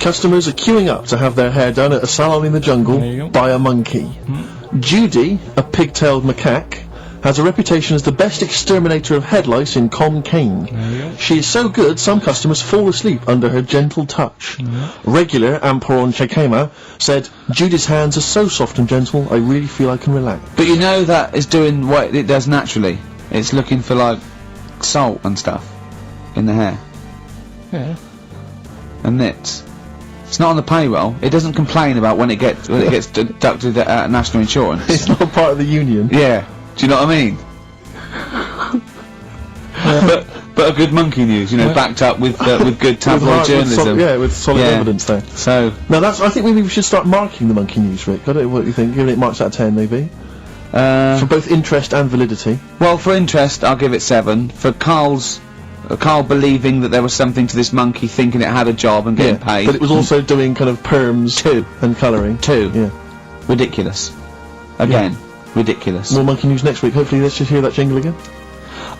Customers are queuing up to have their hair done at a salon in the jungle by a monkey. Judy, a pig-tailed macaque, has a reputation as the best exterminator of head lice in Com Cane. She is so good, some customers fall asleep under her gentle touch. Regular Amporon Chekema said, Judy's hands are so soft and gentle, I really feel I can relax. But you know that is doing what it does naturally. It's looking for, like, salt and stuff in the hair. Yeah. And nits. It's not on the payroll. It doesn't complain about when it gets deducted at national insurance. It's not part of the union. Yeah. Do you know what I mean? But a good monkey news, you know, backed up with good tabloid journalism. With solid evidence there. So now I think maybe we should start marking the monkey news, Rick. I don't know what you think. Giving it marks out of 10, maybe. For both interest and validity. Well, for interest, I'll give it 7. For Carl believing that there was something to this monkey, thinking it had a job and getting paid. But it was also doing kind of perms 2 and colouring. 2. Yeah. Ridiculous. Again. Ridiculous. More monkey news next week. Hopefully let's just hear that jingle again.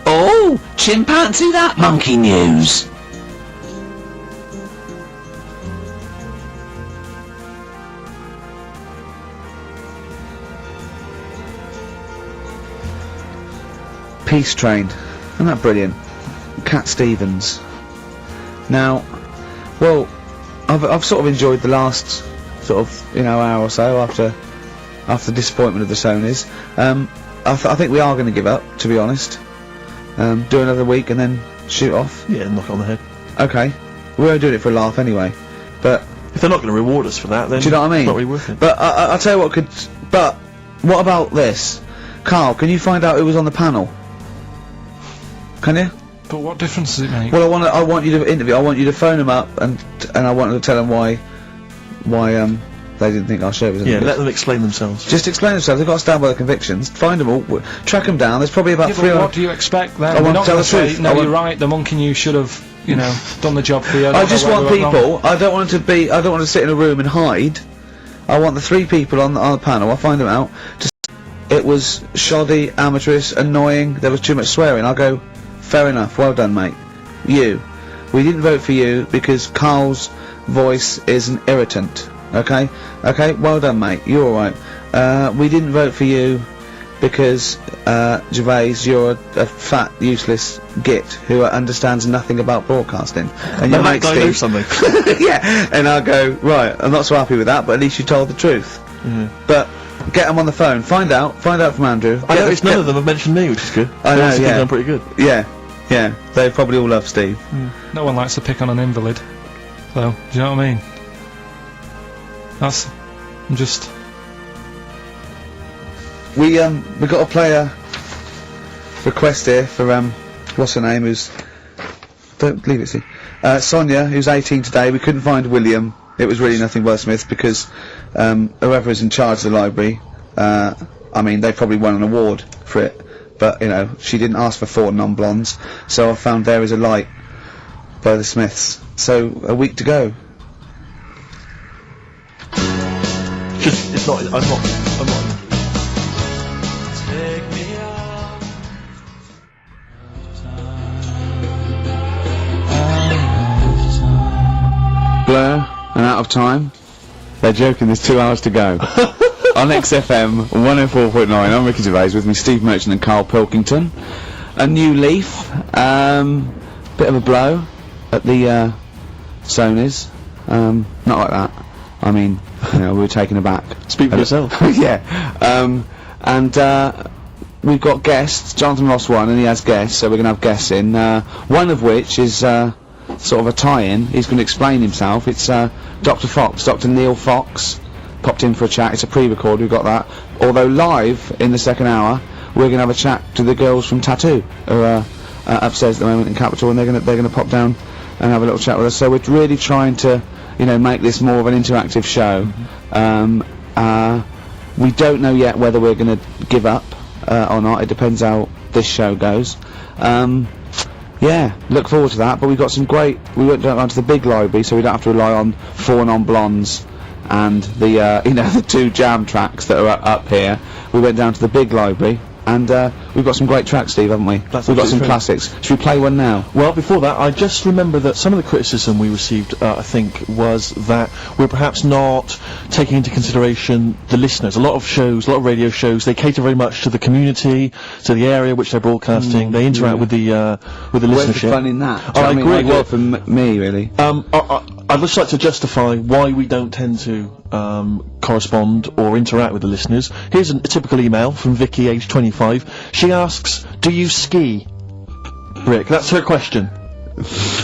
Oh! Chimpanzee that monkey news! Peace Train. Isn't that brilliant? Cat Stevens. Now, well, I've sort of enjoyed the last sort of, you know, hour or so after the disappointment of the Sonys. I think we are going to give up, to be honest. Do another week and then shoot off. Yeah, knock it on the head. Okay. We're only doing it for a laugh anyway. But if they're not going to reward us for that, then do you know what I mean? It's not really worth it. But I'll tell you what could. But what about this, Carl? Can you find out who was on the panel? Can you? But what difference does it make? Well, I want you to interview. I want you to phone them up and I want to tell them why they didn't think our show was. Yeah, let them explain themselves. Just explain themselves. They've got to stand by their convictions. Find them all, track them down. There's probably about 300. What do you expect then? I want to tell the truth. No, you're right. The monkey news should have, you know, done the job for you. I just want people. I don't want to sit in a room and hide. I want the 3 people on the panel. I'll find them out. It was shoddy, amateurish, annoying. There was too much swearing. I'll go. Fair enough. Well done, mate. We didn't vote for you because Carl's voice is an irritant. Okay? Okay, well done, mate. You're alright. We didn't vote for you because, Gervais, you're a fat, useless git who understands nothing about broadcasting. And your mate Steve... know something. Yeah, and I'll go, right, I'm not so happy with that, but at least you told the truth. But get them on the phone. Find out from Andrew. I noticed none of them have mentioned me, which is good. I know, yeah. I'm pretty good. Yeah, they probably all love Steve. No one likes to pick on an invalid. So, do you know what I mean? I'm just... We got a player request here for, what's her name, who's... Don't believe it's Sonia, who's 18 today. We couldn't find William. It was really nothing wordsmith because, whoever is in charge of the library, I mean, they probably won an award for it. But, you know, she didn't ask for 4 non-blondes, so I found There Is a Light by the Smiths. So, a week to go. I'm not. Blur and Out of Time. They're joking, there's 2 hours to go. On XFM 104.9, I'm Ricky Gervais, with me Steve Merchant and Carl Pilkington. A new leaf, bit of a blow at the Sonys. Not like that. I mean, you know, we were taken aback. Speak for yourself. Yeah. And we've got guests. Jonathan Ross won, and he has guests, so we're going to have guests in. One of which is sort of a tie-in. He's going to explain himself. It's Dr. Fox, Dr. Neil Fox. Popped in for a chat. It's a pre-record, we've got that. Although live in the second hour, we're going to have a chat to the girls from Tattoo, who are upstairs at the moment in Capitol, and they're going to pop down and have a little chat with us. So we're really trying to, you know, make this more of an interactive show. We don't know yet whether we're going to give up or not. It depends how this show goes. Yeah, look forward to that. But we've got some great. We went down to the big library, so we don't have to rely on 4 non-blondes and the you know, the 2 jam tracks that are up here. We went down to the big library, And we've got some great tracks, Steve, haven't we? That's we've got some absolutely classics. Should we play one now? Well, before that, I just remember that some of the criticism we received, I think, was that we're perhaps not taking into consideration the listeners. A lot of shows, a lot of radio shows, they cater very much to the community, to the area which they're broadcasting. They interact with the Where's the listenership. fun in that? Oh, I agree Like, with well, it. for me, really. I'd just like to justify why we don't tend to correspond or interact with the listeners. Here's a typical email from Vicky, age 25. She asks, do you ski? Rick, that's her question.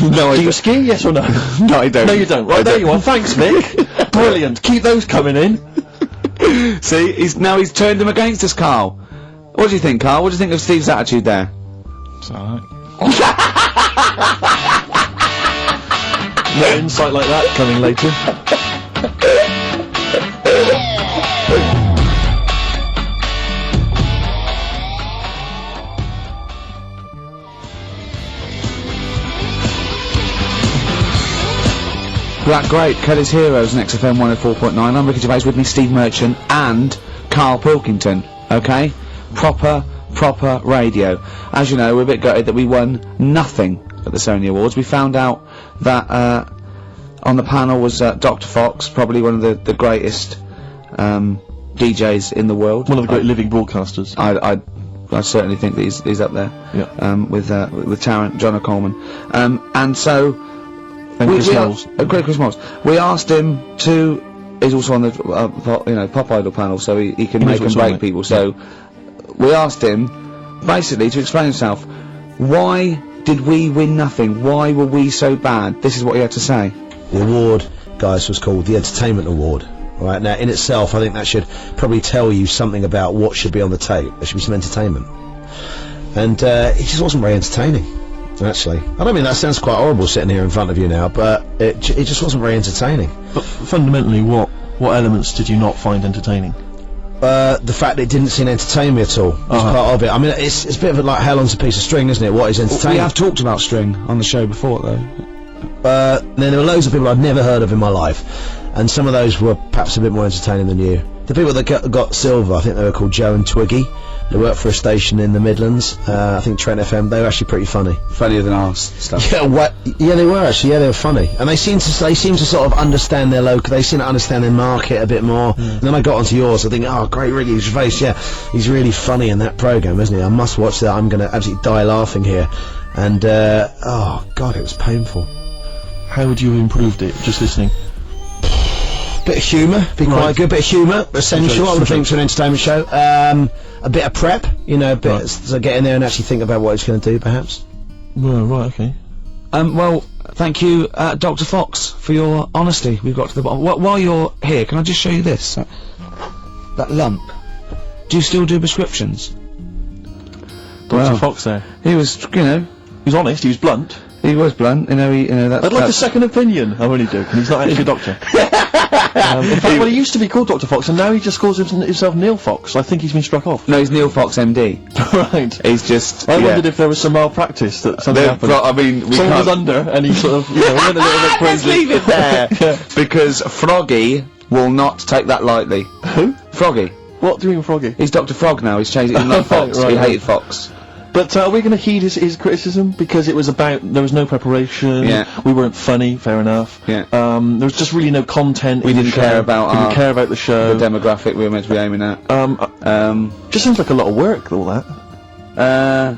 No, Do you ski, yes or no? No, I don't. No, you don't. Right, there you are. Thanks, Vic. Brilliant. Keep those coming in. See, he's turned them against us, Carl. What do you think, Carl? What do you think of Steve's attitude there? It's alright. No insight like that coming later. Black Grape, Kelly's Heroes, and XFM 104.9. I'm Ricky Gervais, with me Steve Merchant and Carl Pilkington. Okay? Proper radio. As you know, we're a bit gutted that we won nothing at the Sony Awards. We found out that on the panel was Dr. Fox, probably one of the greatest DJs in the world. One of the great living broadcasters. I certainly think that he's up there. Yeah. With Tarrant, John O'Coleman. And so And Chris Knowles. Great Chris Knowles. We asked him to. He's also on the Pop Idol panel, so he can make and break people. So we asked him basically to explain himself. Why did we win nothing? Why were we so bad? This is what he had to say. The award, guys, was called the Entertainment Award. Right, now in itself, I think that should probably tell you something about what should be on the tape. There should be some entertainment. And it just wasn't very entertaining, actually. I don't mean that sounds quite horrible sitting here in front of you now, but it just wasn't very entertaining. But fundamentally, what elements did you not find entertaining? The fact that it didn't seem entertain me at all was part of it. I mean, it's a bit of like how long's a piece of string, isn't it? What is entertaining? We have talked about string on the show before, though. Then there were loads of people I'd never heard of in my life, and some of those were perhaps a bit more entertaining than you. The people that got silver, I think they were called Joe and Twiggy. They worked for a station in the Midlands, I think Trent FM. They were actually pretty funny. Funnier than ours stuff. Yeah, they were actually. Yeah, they were funny, and they seem to sort of understand their local. They seem to understand their market a bit more. And then I got onto yours. I think, oh, great, Ricky Gervais. Yeah, he's really funny in that program, isn't he? I must watch that. I'm going to absolutely die laughing here. And oh God, it was painful. How would you have improved it, just listening? Bit of humour, be quite good. Bit of humour, essential. I would think to an entertainment show. A bit of prep, you know, a bit so get in there and actually think about what it's going to do, perhaps. Well, right, okay. Well, thank you, Dr. Fox, for your honesty. We've got to the bottom. While you're here, can I just show you this? That lump. Do you still do prescriptions? Dr. Fox there. He was, you know, He was honest, he was blunt. he was blunt. You know, that's. I'd like a second opinion. I'm only joking, he's not actually a doctor. In fact, well, he used to be called Dr. Fox, and now he just calls himself Neil Fox. I think he's been struck off. No, he's Neil Fox, MD. Right. He's just. I wondered if there was some malpractice, that something happened. I mean, we Someone was can't. under, and he sort of, you know, went a little bit crazy. Let's leave it there. Yeah. Because Froggy will not take that lightly. Who? Froggy. What do you mean, Froggy? He's Dr. Frog now. He's changed it. He didn't like Fox. Right, He right. hated Fox. But are we going to heed his criticism? Because it was about, there was no preparation, Yeah. we weren't funny, fair enough. Yeah. There was just really no content We in the didn't show. care about We our- didn't care about the show. The demographic we were meant to be aiming at. Just seems like a lot of work, all that.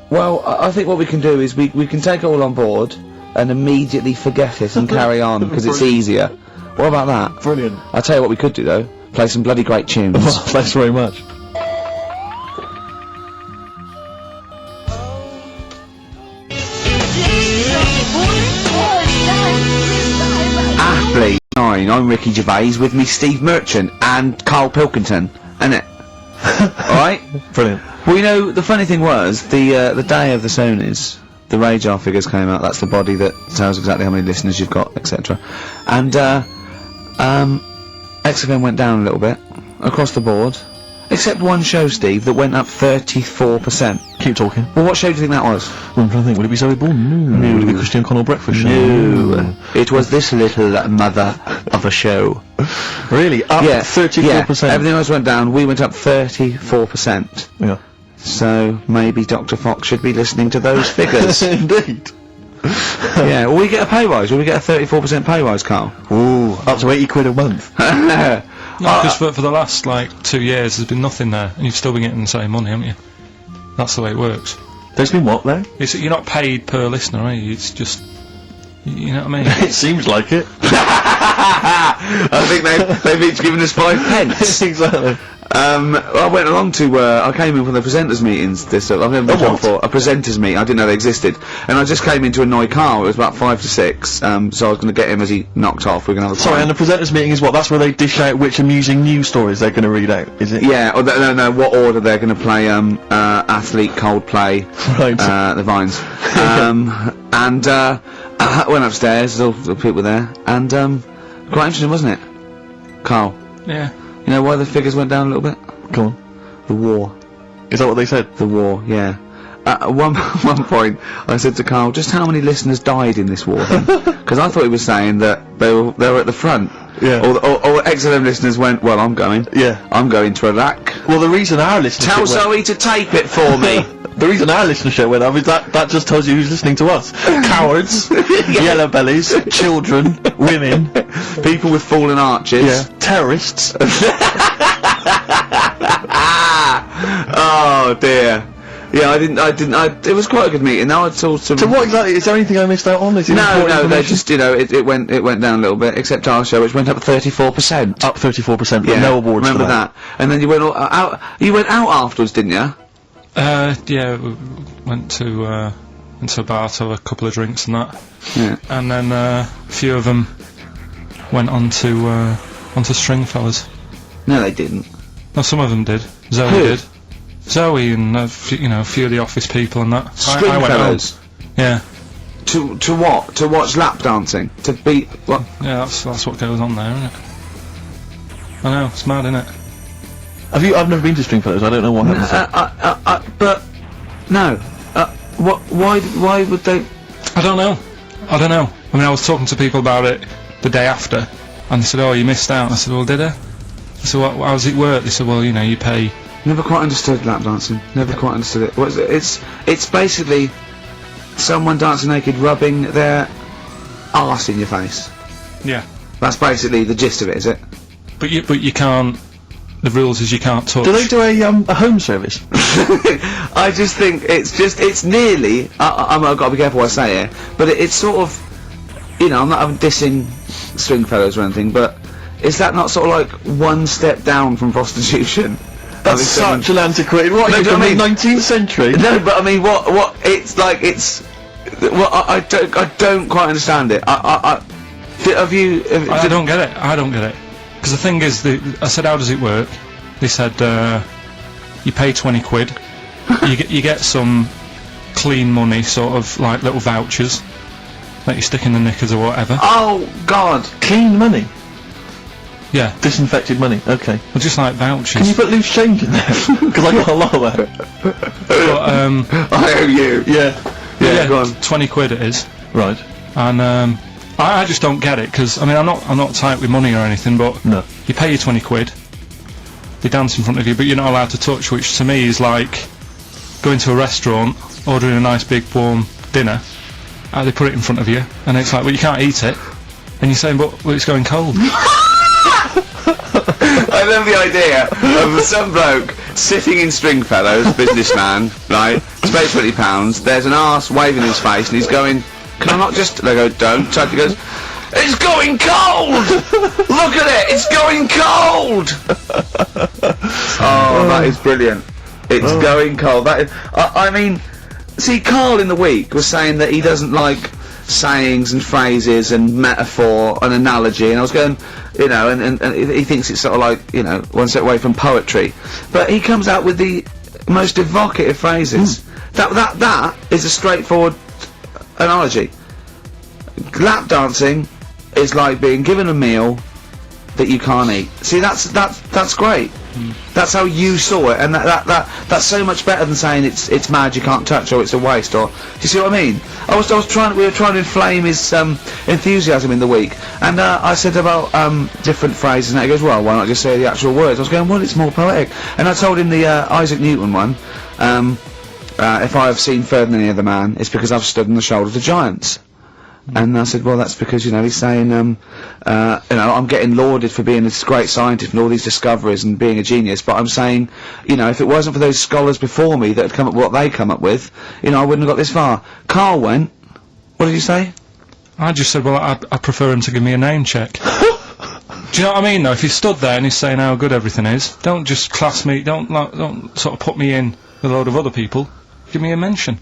Well, I think what we can do is we can take it all on board and immediately forget it and carry on because it's easier. What about that? Brilliant. I'll tell you what we could do though. Play some bloody great tunes. Thanks very much. Aptly 9. I'm Ricky Gervais, with me Steve Merchant and Carl Pilkington, innit? Alright? Brilliant. Well, you know, the funny thing was, the day of the Sonys, the Radar figures came out. That's the body that tells exactly how many listeners you've got, etc. And, XFM went down a little bit, across the board. Except one show, Steve, that went up 34%. Keep talking. Well, what show do you think that was? I'm trying to think, would it be Zoe Bourne? No. Would it be Christian Connell Breakfast Show? No. It was this little mother of a show. Really? Up 34%? Yeah, everything else went down, we went up 34%. Yeah. So, maybe Dr. Fox should be listening to those figures. Indeed. Yeah, will we get a pay rise? Will we get a 34% pay rise, Carl? Ooh, up to 80 quid a month. No, because for the last, like, 2 years there's been nothing there, and you've still been getting the same money, haven't you? That's the way it works. There's been what, there? You're not paid per listener, are you? It's just... You know what I mean? It seems like it. I think they've each given us 5 pence. Exactly. I went along to, I came in for the presenters meetings this, I've never been to one before, a presenters meet, I didn't know they existed, and I just came in to annoy Carl, it was about 5 to 6, so I was going to get him as he knocked off, we're going to have a Sorry, and the presenters meeting is what? That's where they dish out which amusing news stories they're going to read out, is it? Yeah, or no, what order they're going to play, Athlete, Coldplay, Right. the Vines, and, I went upstairs, there's all the people there, and, quite interesting, wasn't it? Carl? Yeah. You know why the figures went down a little bit? Go on. The war. Is that what they said? The war, yeah. At one point, I said to Carl, just how many listeners died in this war then? Because I thought he was saying that they were at the front. Yeah. Or XLM listeners went, well, I'm going. Yeah. I'm going to Iraq. Well, the reason our listenership Tell Zoe to tape it for me. The reason our listenership went up is that just tells you who's listening to us. Cowards, yellow bellies, children, women, People with fallen arches. terrorists. Oh dear. Yeah, it was quite a good meeting. Now I talked to... So what exactly, is there anything I missed out on? Is it No, important they information? just, it went down a little bit, except our show, which went up 34%. Up 34%, but Yeah, no awards remember for that. And then you went out afterwards, didn't you? Yeah, we went to a bar to have a couple of drinks and that. Yeah. And then, a few of them went onto Stringfellas. No, they didn't. No, some of them did. Zoe Who? did. Zoe and, a few of the office people and that. I went Stringfellas. home. Yeah. To what? To watch lap dancing? To beat what? Yeah, that's what goes on there, isn't it? I know, it's mad, isn't it? I've never been to Stringfellows, I don't know what happens. But no. What? Why would they? I don't know. I mean, I was talking to people about it the day after, and they said, "Oh, you missed out." I said, "Well, did I?" I said, "How does it work?" They said, "Well, you pay." Never quite understood lap dancing. Never quite understood it. It's basically someone dancing naked, rubbing their arse in your face. Yeah. That's basically the gist of it, is it? But you can't. The rules is you can't touch. Do they do a home service? I just think it's nearly. I've got to be careful what I say here, but it's sort of, I'm not dissing Stringfellows or anything, but is that not sort of like one step down from prostitution? That's such an antiquated. What are you from the 19th century? No, but I mean, what? It's like it's. Well, I don't quite understand it. I don't get it. I don't get it. Because the thing is, I said, how does it work? They said, you pay 20 quid, you get some clean money, sort of like little vouchers that you stick in the knickers or whatever. Oh God! Clean money? Yeah. Disinfected money, okay. Well, just like vouchers. Can you put loose change in there? Because I got a lot of that. But, I owe you. Yeah, go on. 20 quid it is. right. And, I just don't get it, because, I mean, I'm not tight with money or anything, but No. you pay your 20 quid, they dance in front of you, but you're not allowed to touch, which to me is like going to a restaurant, ordering a nice big warm dinner, they put it in front of you, and it's like, well, you can't eat it, and you're saying, but well, it's going cold. I love the idea of some bloke sitting in Stringfellows, businessman, right, to pay £20, there's an arse waving in his face, and he's going, can I not just... They go, don't touch. He goes, it's going cold! Look at it, it's going cold! Oh, that is brilliant. It's going cold. That is, I mean, see, Carl in the week was saying that he doesn't like sayings and phrases and metaphor and analogy, and I was going, and he thinks it's sort of like, one step away from poetry. But he comes out with the most evocative phrases. That is a straightforward analogy. Lap dancing is like being given a meal that you can't eat. See, that's great. That's how you saw it, and that's so much better than saying it's mad, you can't touch, or it's a waste, or do you see what I mean? We were trying to inflame his enthusiasm in the week, and I said about different phrases, and he goes, well, why not just say the actual words? I was going, well, it's more poetic, and I told him the Isaac Newton one. If I have seen further than any other man, it's because I've stood on the shoulders of giants. And I said, well, that's because, he's saying, I'm getting lauded for being this great scientist and all these discoveries and being a genius, but I'm saying, if it wasn't for those scholars before me that had come up with what they come up with, I wouldn't have got this far. Carl went, what did you say? I just said, well, I prefer him to give me a name check. Do you know what I mean, though? If he stood there and he's saying how good everything is, don't just class me, don't sort of put me in with a load of other people. Give me a mention.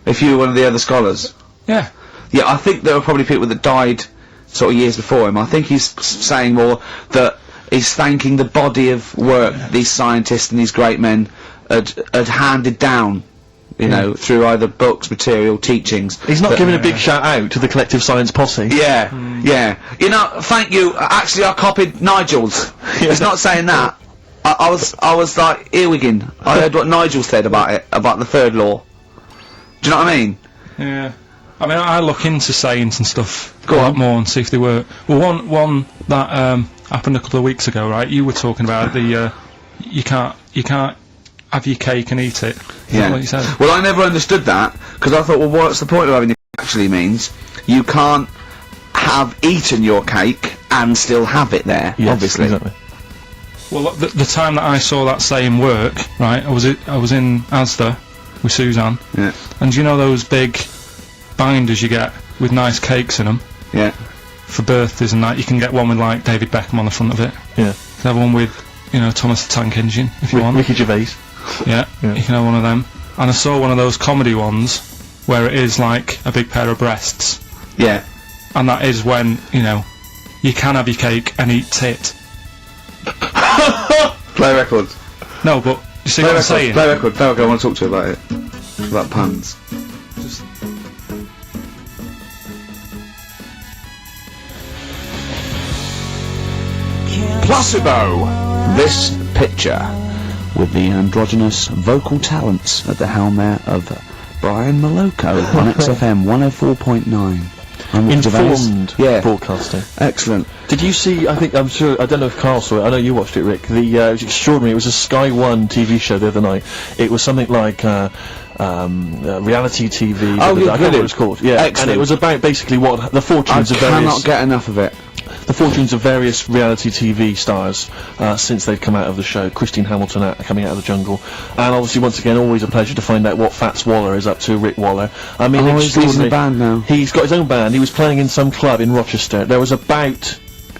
If you were one of the other scholars? Yeah. Yeah, I think there were probably people that died sort of years before him. I think he's saying more that he's thanking the body of work these scientists and these great men had handed down, through either books, material, teachings. He's not giving a big shout out to the collective science posse. Yeah, yeah. Thank you. Actually, I copied Nigel's. He's not saying that. I was like earwigging. I heard what Nigel said about it, about the third law. Do you know what I mean? Yeah. I mean, I look into sayings and stuff Go a lot on. more and see if they work. Well, one that happened a couple of weeks ago, right? You were talking about the you can't have your cake and eat it. Is that what you said? Well, I never understood that because I thought, well, what's the point of having your cake? Actually means you can't have eaten your cake and still have it there. Yes, obviously. Exactly. Well, the time that I saw that saying work, right? I was in Asda with Suzanne. Yeah. And do you know those big binders you get with nice cakes in them Yeah. for birthdays and that? You can get one with like David Beckham on the front of it. Yeah. You can have one with Thomas the Tank Engine if you want. Ricky Gervais. Yeah, you can have one of them. And I saw one of those comedy ones where it is like a big pair of breasts, Yeah. and that is when you can have your cake and eat tit. Play records. No, but you see Play what I'm records. saying? Play records. I want to talk to you about it. About puns. Placebo. This picture, with the androgynous vocal talents at the helm there of Brian Moloko on XFM 104.9. Informed broadcasting. Excellent. Did you see, I don't know if Carl saw it, I know you watched it, Rick, it was extraordinary, it was a Sky One TV show the other night. It was something like, reality TV, Oh, I can't remember what it's called, yeah. Excellent. And it was about basically what the fortunes of various... cannot get enough of it. The fortunes of various reality TV stars since they've come out of the show. Christine Hamilton coming out of the jungle, and obviously once again always a pleasure to find out what Fats Waller is up to. Rick Waller. I mean, he's in a band now. He's got his own band. He was playing in some club in Rochester. There was about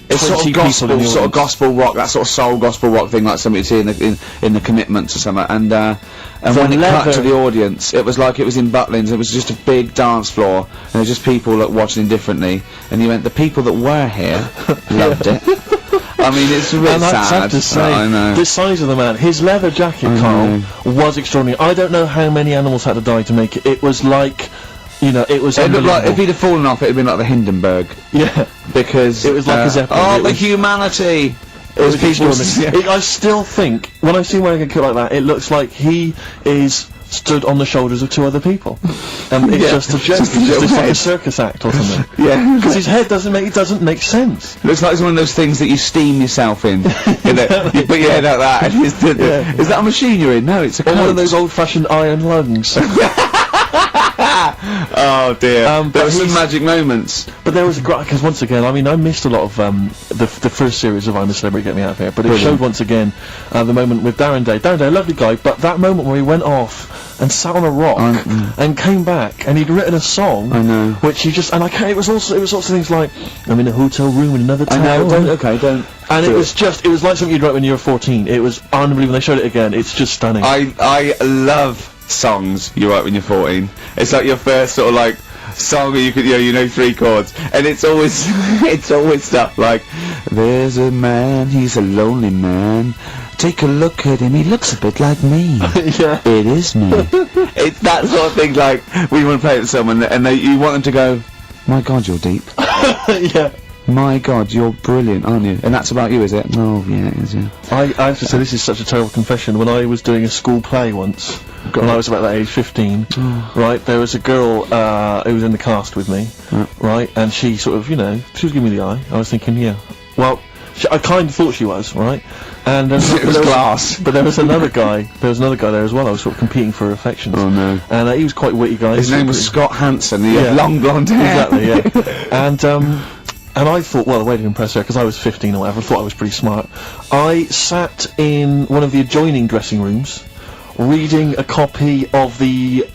It's sort 20 of people in gospel, the sort of audience. gospel rock, that sort of soul gospel rock thing, like something you see in the Commitments or something. And when it cut to the audience, it was like it was in Butlins. It was just a big dance floor, and there was just people watching indifferently. And you went, the people that were here loved it. I mean, it's a bit And that's sad. sad to say. I know. The size of the man, his leather jacket, Carl, was extraordinary. I don't know how many animals had to die to make it. It was like, it was It looked like, if unbelievable. he'd have fallen off, it'd been like the Hindenburg. Yeah. Because It was like a Zeppelin. oh, It the was- humanity! It was people. extraordinary. I still think, when I see him wearing a coat like that, it looks like he is stood on the shoulders of two other people. And it's just a joke. Just a It's just like a head. circus act or something. Yeah. Because his head doesn't make sense. Looks like it's one of those things that you steam yourself in. You put your head like that. And is that a machine you're in? No, it's a Or one coat. of those old-fashioned iron lungs. Oh dear. But There were some he's- magic moments. But there was a great, because once again, I mean, I missed a lot of the first series of I'm a Celebrity, Get Me Out of Here, but it showed once again the moment with Darren Day. Darren Day, a lovely guy, but that moment where he went off and sat on a rock and came back, and he'd written a song, I know. which he just, and I can't, it was sorts of things like, I'm in a hotel room in another I town. know. Don't. And it do was just, it was like something you'd write when you were 14. It was unbelievable. They showed it again. It's just stunning. I love songs you write when you're 14. It's like your first sort of like song where you know 3 chords, and it's always it's always stuff like, there's a man, he's a lonely man. Take a look at him, he looks a bit like me. Yeah. It is me. It's that sort of thing, like when you want to play it to someone and you want them to go, my God, you're deep. Yeah. My God, you're brilliant, aren't you? And that's about you, is it? Oh, yeah, it is, yeah. I have to say, this is such a terrible confession. When I was doing a school play once, when I was about that age, 15, right, there was a girl who was in the cast with me, right, and she sort of, you know, she was giving me the eye. I was thinking, yeah, well, I kind of thought she was, right, and it was glass. but there was another guy there as well. I was sort of competing for her affections. Oh no. And he was quite a witty guy. His name was Scott Hansen, he had long blonde hair. Exactly, yeah. And I thought, well, the way to impress her, because I was 15 or whatever, I thought I was pretty smart. I sat in one of the adjoining dressing rooms, reading a copy of the